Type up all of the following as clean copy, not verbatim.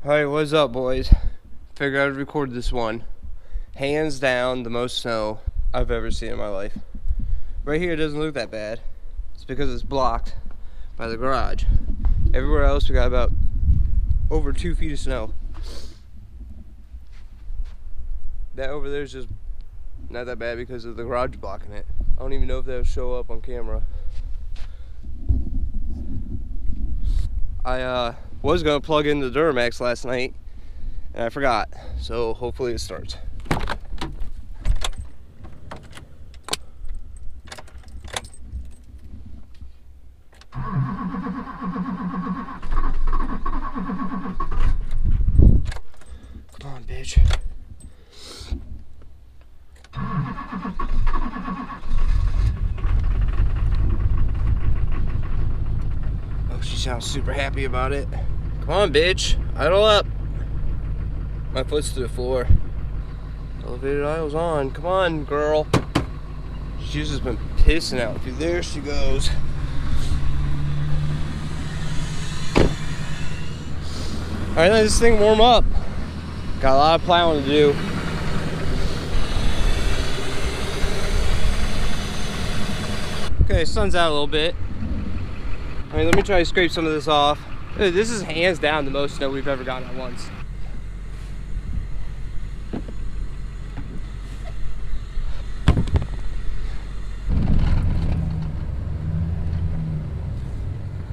Alright, what's up, boys? Figured I'd record this one. Hands down, the most snow I've ever seen in my life. Right here, it doesn't look that bad. It's because it's blocked by the garage. Everywhere else, we got about over 2 feet of snow. That over there is just not that bad because of the garage blocking it. I don't even know if that'll show up on camera. I was gonna plug in the Duramax last night and I forgot, so hopefully it starts. Come on, bitch. Oh, she sounds super happy about it. Come on, bitch. Idle up. My foot's to the floor. Elevated idle's on. Come on, girl. She's just been pissing out. There she goes. Alright, let this thing warm up. Got a lot of plowing to do. Okay, sun's out a little bit. I mean, let me try to scrape some of this off. Dude, this is hands down the most snow we've ever gotten at once.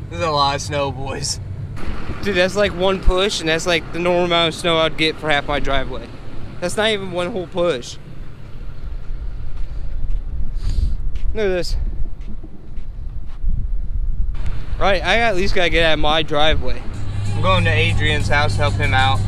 This is a lot of snow, boys. Dude, that's like one push, and that's like the normal amount of snow I'd get for half my driveway. That's not even one whole push. Look at this. Right, I at least gotta get out of my driveway. I'm going to Adrian's house to help him out.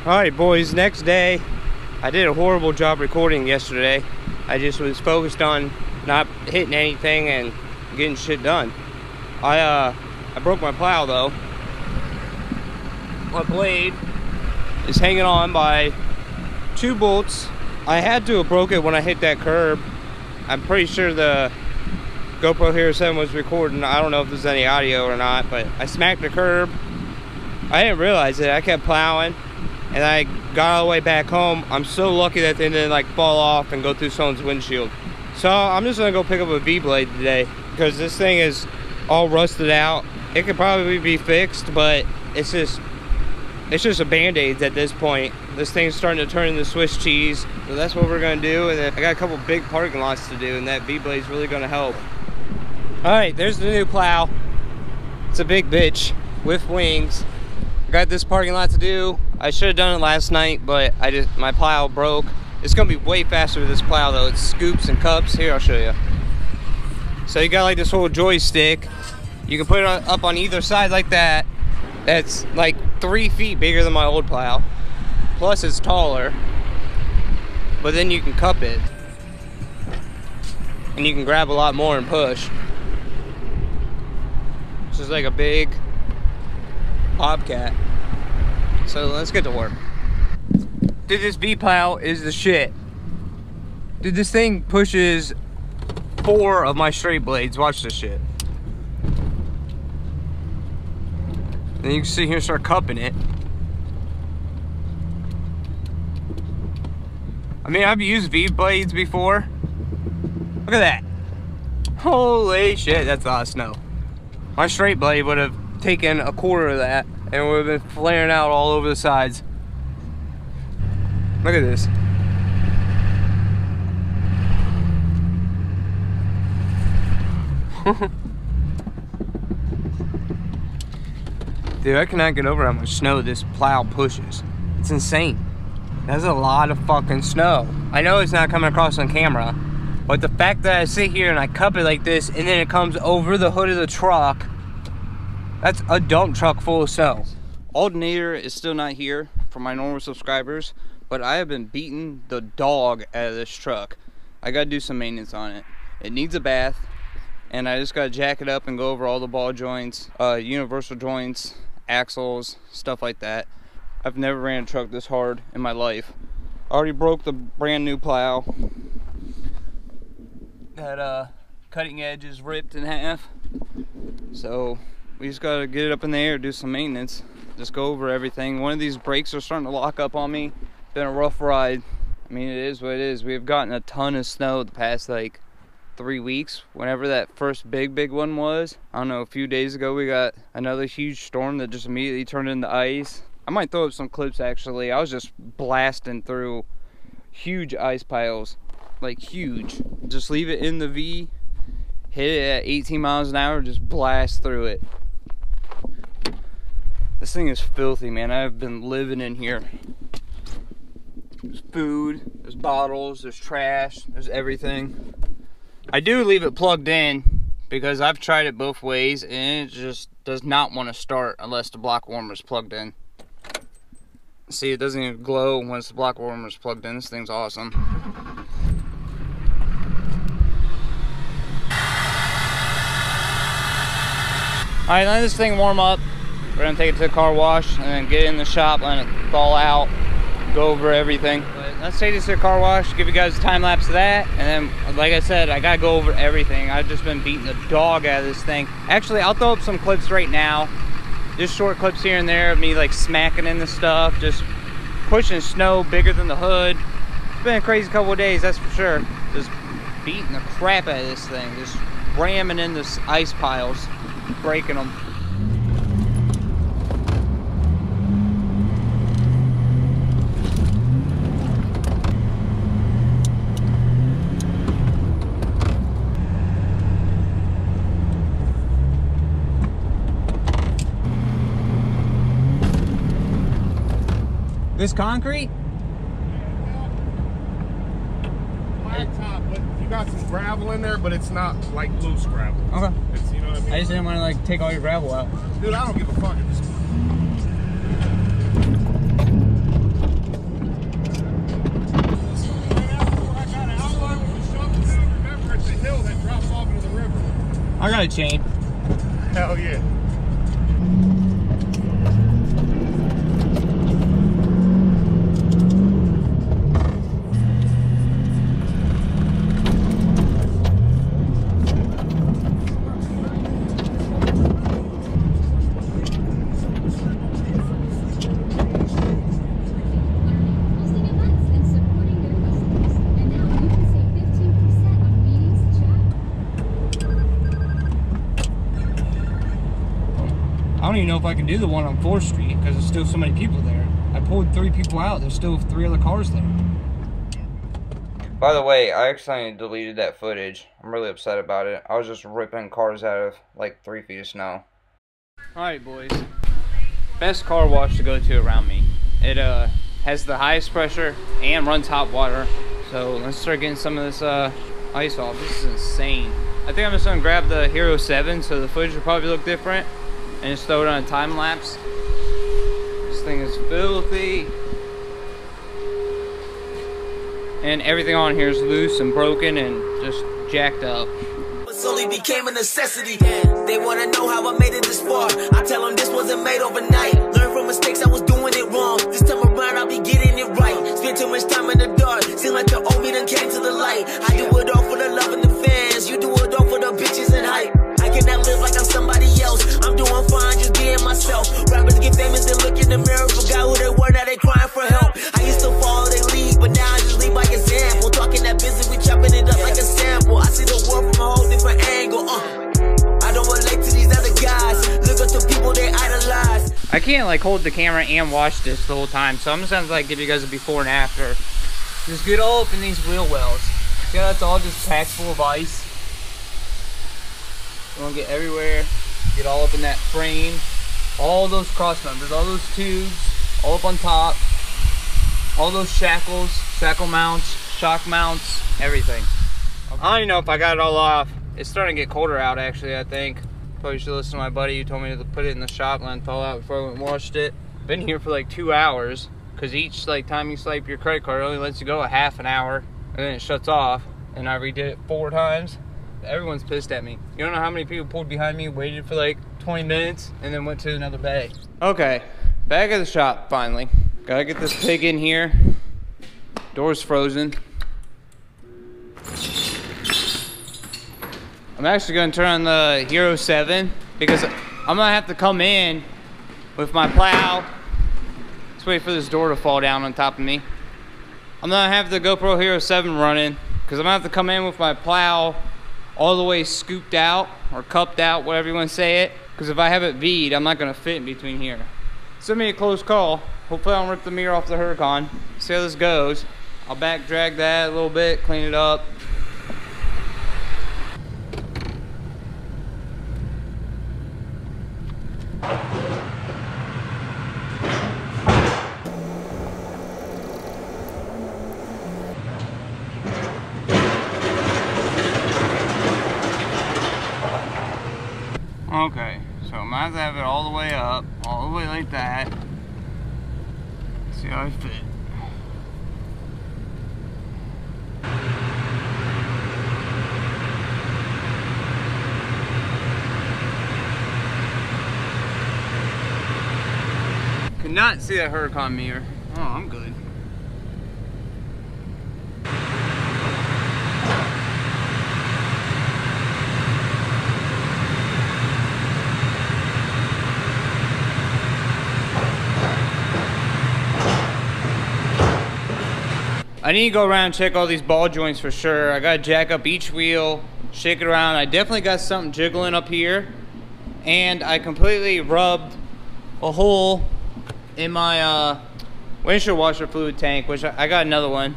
Alright, boys, next day. I did a horrible job recording yesterday. I just was focused on not hitting anything and getting shit done. I broke my plow though. My blade is hanging on by 2 bolts. I had to have broke it when I hit that curb. I'm pretty sure the GoPro Hero 7 was recording. I don't know if there's any audio or not, but I smacked the curb. I didn't realize it. I kept plowing and I got all the way back home. I'm so lucky that they didn't like fall off and go through someone's windshield. So I'm just gonna go pick up a V-blade today because this thing is all rusted out. It could probably be fixed, but it's just a band-aid at this point. This thing's starting to turn into Swiss cheese. So that's what we're gonna do. And then I got a couple big parking lots to do, and that V-blade's really gonna help. All right, there's the new plow. It's a big bitch with wings. Got this parking lot to do. I should have done it last night, but my plow broke. It's gonna be way faster with this plow though. It's scoops and cups. Here, I'll show you. So you got like this whole joystick. You can put it up on either side like that. That's like 3 feet bigger than my old plow. Plus it's taller. But then you can cup it. And you can grab a lot more and push. This is like a big Bobcat. So let's get to work. Dude, this V-plow is the shit. Dude, this thing pushes 4 of my straight blades. Watch this shit. Then you can see here and start cupping it. I mean, I've used V-blades before. Look at that. Holy shit, that's a lot of snow. My straight blade would have taken a quarter of that and would have been flaring out all over the sides. Look at this. Dude, I cannot get over how much snow this plow pushes. It's insane. That's a lot of fucking snow. I know it's not coming across on camera, but the fact that I sit here and I cup it like this and then it comes over the hood of the truck, that's a dump truck full of snow. Alternator is still not here for my normal subscribers, but I have been beating the dog out of this truck. I gotta do some maintenance on it. It needs a bath. and I just gotta jack it up and go over all the ball joints, universal joints, axles, stuff like that. I've never ran a truck this hard in my life. I already broke the brand new plow. That cutting edge is ripped in half. So we just gotta get it up in the air, do some maintenance, just go over everything. One of these brakes are starting to lock up on me. Been a rough ride. I mean, it is what it is. We have gotten a ton of snow the past like 3 weeks. Whenever that first big one was, I don't know, a few days ago we got another huge storm that just immediately turned into ice. I might throw up some clips actually. I was just blasting through huge ice piles, like huge. Just leave it in the V, hit it at 18 miles an hour, just blast through it. This thing is filthy, man. I've been living in here. There's food, there's bottles, there's trash, there's everything. I do leave it plugged in because I've tried it both ways and it just does not want to start unless the block warmer is plugged in. See, it doesn't even glow once the block warmer is plugged in. This thing's awesome. Alright, let this thing warm up. We're gonna take it to the car wash and then get it in the shop, let it thaw out, go over everything. But let's take this to the car wash, give you guys a time lapse of that, and then, like I said, I gotta go over everything. I've just been beating the dog out of this thing. Actually, I'll throw up some clips right now. Just short clips here and there of me like smacking in the stuff, just pushing snow bigger than the hood. It's been a crazy couple of days, that's for sure. Just beating the crap out of this thing, just ramming in this ice piles, breaking them. This concrete? Flat top, but you got some gravel in there, but it's not like loose gravel. Okay. It's, you know what I mean? I just didn't want to like take all your gravel out. Dude, I don't give a fuck at this point. Remember, it's a hill that drops off into the river. I got a chain. Hell yeah. I don't even know if I can do the one on 4th Street because there's still so many people there. I pulled 3 people out. There's still 3 other cars there. By the way, I accidentally deleted that footage. I'm really upset about it. I was just ripping cars out of like 3 feet of snow. Alright, boys. Best car wash to go to around me. It has the highest pressure and runs hot water. So let's start getting some of this ice off. This is insane. I think I'm just gonna grab the Hero 7 so the footage will probably look different. And just throw it on a time lapse. This thing is filthy. And everything on here is loose and broken and just jacked up. Slowly became a necessity. They wanna know how I made it this far. I tell them this wasn't made overnight. Learn from mistakes, I was doing it wrong. This time around I'll be getting it right. Spend too much time in the dark. Seem like the old me done came to the light. I do it all for the love and the fans. You do it all for the bitches and hype. I cannot live like I'm somebody else. I'm doing fine, just being myself. Rappers get famous, they look in the mirror, forgot who they were, now they crying for help. I used to follow, they lead, but now I just lead by example. Talking that business, we chopping it up like a sample. I see the world from a whole different angle. I don't relate to these other guys. Look up to people they idolize. I can't like hold the camera and watch this the whole time, so I'm just gonna like give you guys a before and after. Just get all up in these wheel wells. Yeah, that's all just packed full of ice. You want to get everywhere, get all up in that frame, all those cross members, all those tubes, all up on top, all those shackles, shackle mounts, shock mounts, everything. I don't even know if I got it all off. It's starting to get colder out actually, I think. Probably should listen to my buddy who told me to put it in the shop and let it thaw out before I went and washed it. Been here for like 2 hours, because each like time you swipe your credit card, it only lets you go a half an hour, and then it shuts off, and I redid it 4 times. everyone's pissed at me. You don't know how many people pulled behind me, waited for like 20 minutes, and then went to another bay. Okay, back at the shop finally. Gotta get this pig in here. Door's frozen. I'm actually gonna turn on the Hero 7 because I'm gonna have to come in with my plow. Let's wait for this door to fall down on top of me. I'm gonna have the GoPro Hero 7 running because I'm gonna have to come in with my plow all the way scooped out or cupped out, whatever you want to say it. Because if I have it V'd, I'm not gonna fit in between here. It's gonna be a close call. Hopefully I don't rip the mirror off the Huracan. See how this goes. I'll back drag that a little bit, clean it up. Okay, so I might have it all the way up, all the way like that. See how I fit. Could not see that Huracan mirror. Oh, I'm good. I need to go around and check all these ball joints for sure. I gotta jack up each wheel, shake it around. I definitely got something jiggling up here. And I completely rubbed a hole in my windshield washer fluid tank, which I got another one.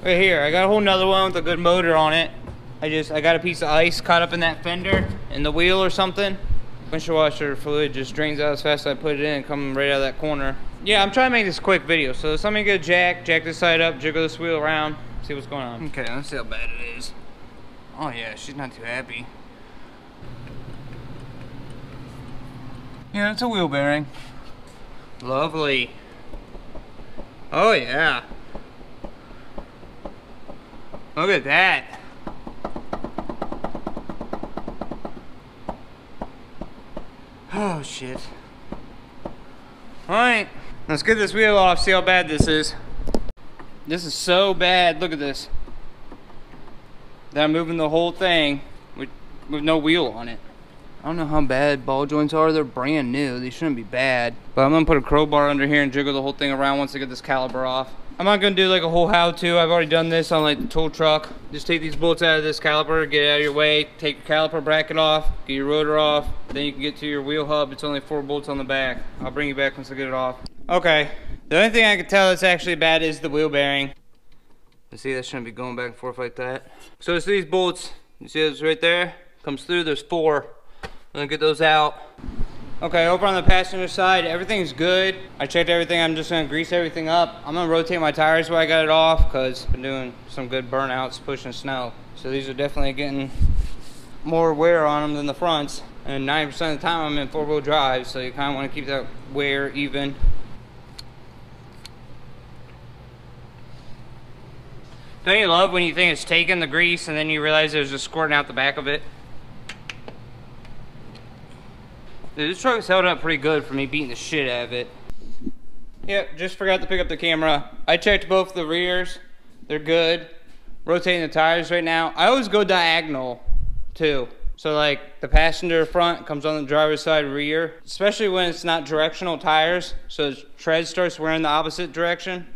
Right here, I got a whole nother one with a good motor on it. I got a piece of ice caught up in that fender, in the wheel or something. Windshield washer fluid just drains out as fast as I put it in, coming right out of that corner. Yeah, I'm trying to make this a quick video, so let me get a jack this side up, jiggle this wheel around, see what's going on. Okay, let's see how bad it is. Oh yeah, she's not too happy. Yeah, it's a wheel bearing. Lovely. Oh yeah. Look at that. Oh shit. Alright, let's get this wheel off, see how bad this is. This is so bad, look at this. That I'm moving the whole thing with no wheel on it. I don't know how bad ball joints are, they're brand new, they shouldn't be bad. But I'm gonna put a crowbar under here and jiggle the whole thing around once I get this caliper off. I'm not gonna do like a whole how-to, I've already done this on like the tool truck. Just take these bolts out of this caliper, get it out of your way, take your caliper bracket off, get your rotor off, then you can get to your wheel hub. It's only 4 bolts on the back. I'll bring you back once I get it off. Okay, the only thing I can tell that's actually bad is the wheel bearing. You see, that shouldn't be going back and forth like that. So it's these bolts, you see those right there? Comes through, there's 4. I'm gonna get those out. Okay, over on the passenger side, everything's good. I checked everything, I'm just gonna grease everything up. I'm gonna rotate my tires while I got it off because I've been doing some good burnouts pushing snow. So these are definitely getting more wear on them than the fronts. And 90% of the time I'm in 4-wheel drive, so you kinda wanna keep that wear even. Don't you love when you think it's taking the grease and then you realize there's just squirting out the back of it? Dude, this truck is held up pretty good for me beating the shit out of it. Yep, just forgot to pick up the camera. I checked both the rears. They're good. Rotating the tires right now. I always go diagonal, too. So, like, the passenger front comes on the driver's side rear. Especially when it's not directional tires. So the tread starts wearing the opposite direction.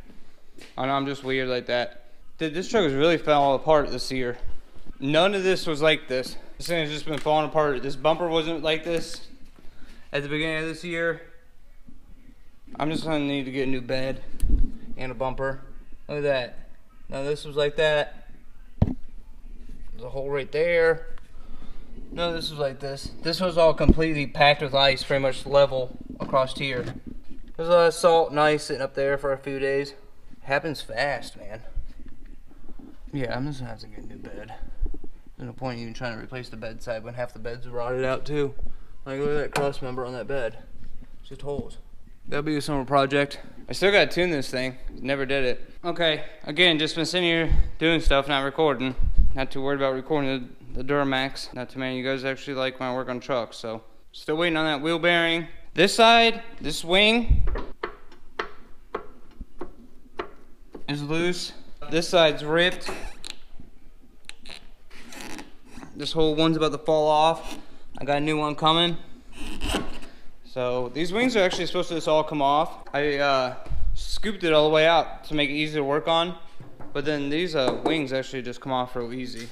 I know, I'm just weird like that. Dude, this truck has really fell apart this year. None of this was like this. This thing has just been falling apart. This bumper wasn't like this at the beginning of this year. I'm just gonna need to get a new bed and a bumper. Look at that. Now this was like that. There's a hole right there. No, this was like this. This was all completely packed with ice, pretty much level across here. There's a lot of salt and ice sitting up there for a few days. Happens fast, man. Yeah, I'm just gonna have to get a new bed. There's no point in even trying to replace the bedside when half the bed's rotted out too. Like, look at that cross member on that bed. It's just holes. That'll be a summer project. I still gotta tune this thing. Never did it. Okay, again, just been sitting here doing stuff, not recording. Not too worried about recording the Duramax. Not too many of you guys actually like my work on trucks, so still waiting on that wheel bearing. This side, this wing is loose. This side's ripped. This whole one's about to fall off. I got a new one coming. So these wings are actually supposed to just all come off. I scooped it all the way out to make it easy to work on. But then these wings actually just come off real easy.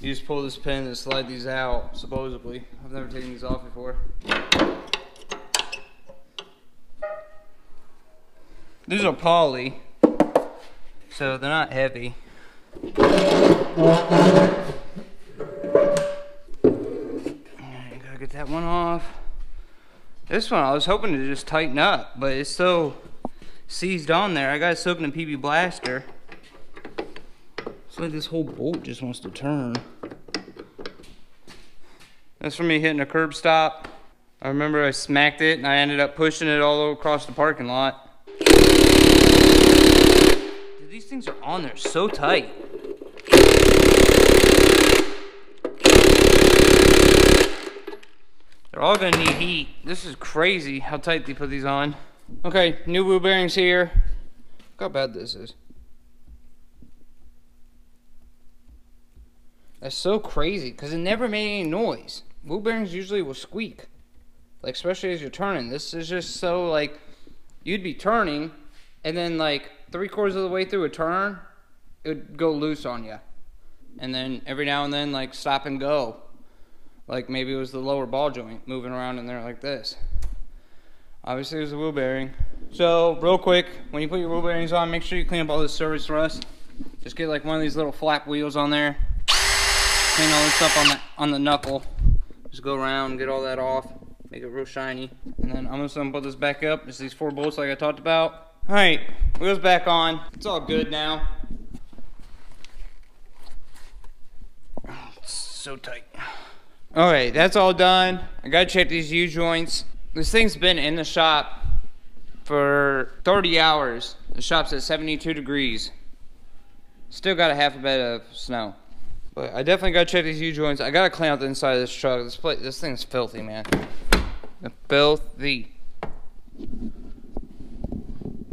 You just pull this pin and slide these out, supposedly. I've never taken these off before. These are poly, so they're not heavy. Alright, gotta get that one off. This one I was hoping to just tighten up, but it's so seized on there. I got it soaked in PB Blaster. It's like this whole bolt just wants to turn. That's from me hitting a curb stop. I remember I smacked it and I ended up pushing it all across the parking lot. Dude, these things are on there so tight. They're all gonna need heat. This is crazy how tight they put these on. Okay, new wheel bearings here. Look how bad this is. That's so crazy because it never made any noise. Wheel bearings usually will squeak, like especially as you're turning. This is just so like you'd be turning and then like 3/4 of the way through a turn it would go loose on you, and then every now and then like stop and go, like maybe it was the lower ball joint moving around in there like this. Obviously it was a wheel bearing. So real quick, when you put your wheel bearings on, make sure you clean up all this surface rust. Just get like one of these little flap wheels on there. Clean all this up on the knuckle. Just go around, get all that off, make it real shiny. And then I'm just gonna put this back up. It's these 4 bolts like I talked about. All right, wheels back on. It's all good now. It's so tight. All right, that's all done. I gotta check these U-joints. This thing's been in the shop for 30 hours. The shop's at 72 degrees. Still got a half a bed of snow. But I definitely gotta check these U-joints. I gotta clean out the inside of this truck. This thing's filthy, man. Filthy.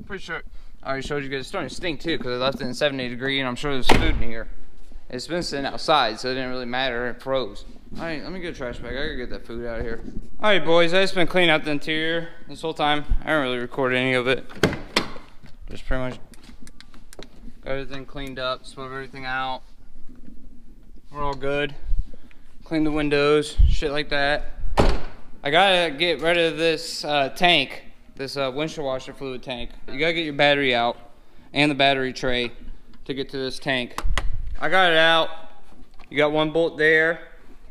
Pretty sure I already showed you guys. It's starting to stink too because I left it in 70 degrees and I'm sure there's food in here. It's been sitting outside, so it didn't really matter. It froze. Alright, let me get a trash bag. I gotta get that food out of here. Alright, boys, I just been cleaning out the interior this whole time. I haven't really recorded any of it. Just pretty much got everything cleaned up, swept everything out. We're all good. Clean the windows, shit like that. I gotta get rid of this tank, this windshield washer fluid tank. You gotta get your battery out and the battery tray to get to this tank. I got it out. You got 1 bolt there.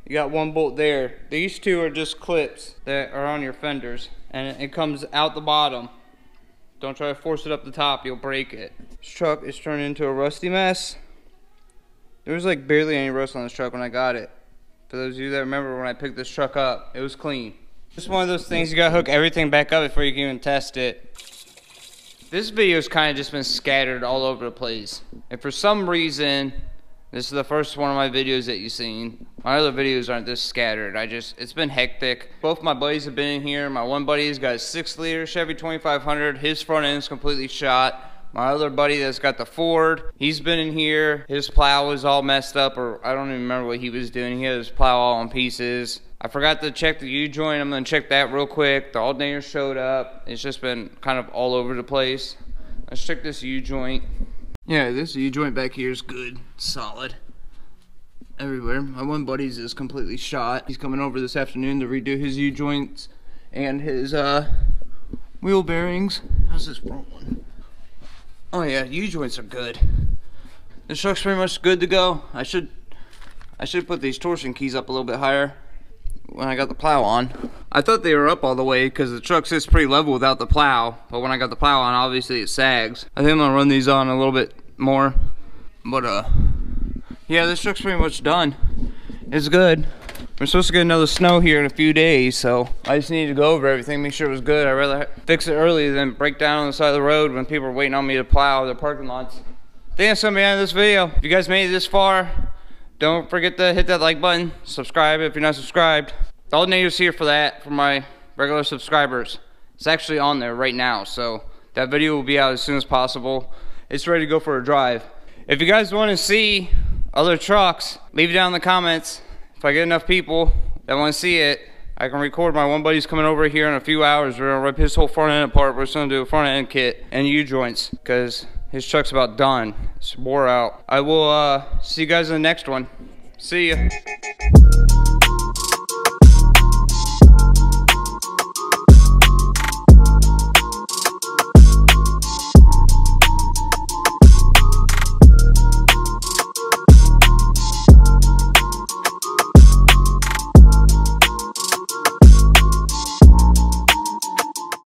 You got 1 bolt there. These 2 are just clips that are on your fenders, and it comes out the bottom. Don't try to force it up the top, you'll break it. This truck is turning into a rusty mess. There was like barely any rust on this truck when I got it. For those of you that remember when I picked this truck up, it was clean. Just one of those things you gotta hook everything back up before you can even test it. This video's kind of just been scattered all over the place. And for some reason, this is the first one of my videos that you've seen. My other videos aren't this scattered. It's been hectic. Both my buddies have been in here. My one buddy's got a 6-liter Chevy 2500. His front end's completely shot. My other buddy that's got the Ford, he's been in here. His plow was all messed up, or I don't even remember what he was doing. He had his plow all in pieces. I forgot to check the U-joint. I'm gonna check that real quick. The alternator showed up. It's just been kind of all over the place. Let's check this U-joint. Yeah, this U-joint back here is good, solid. Everywhere. My one buddy's is completely shot. He's coming over this afternoon to redo his U-joints and his wheel bearings. How's this front one? Oh yeah, U-joints are good. This truck's pretty much good to go. I should put these torsion keys up a little bit higher when I got the plow on. I thought they were up all the way because the truck sits pretty level without the plow, but when I got the plow on, obviously it sags. I think I'm gonna run these on a little bit more, but yeah, this truck's pretty much done. It's good. We're supposed to get another snow here in a few days, so I just needed to go over everything, make sure it was good. I'd rather fix it early than break down on the side of the road when people are waiting on me to plow their parking lots. I think that's gonna be the end of this video. If you guys made it this far, Don't forget to hit that like button. Subscribe if you're not subscribed. All the natives here for that, for my regular subscribers. It's actually on there right now, so that video will be out as soon as possible. It's ready to go for a drive. If you guys want to see other trucks, leave it down in the comments. If I get enough people that want to see it, I can record. My one buddy's coming over here in a few hours. We're gonna rip his whole front end apart. We're just gonna do a front end kit and U-joints because his truck's about done. It's wore out. I will see you guys in the next one. See ya.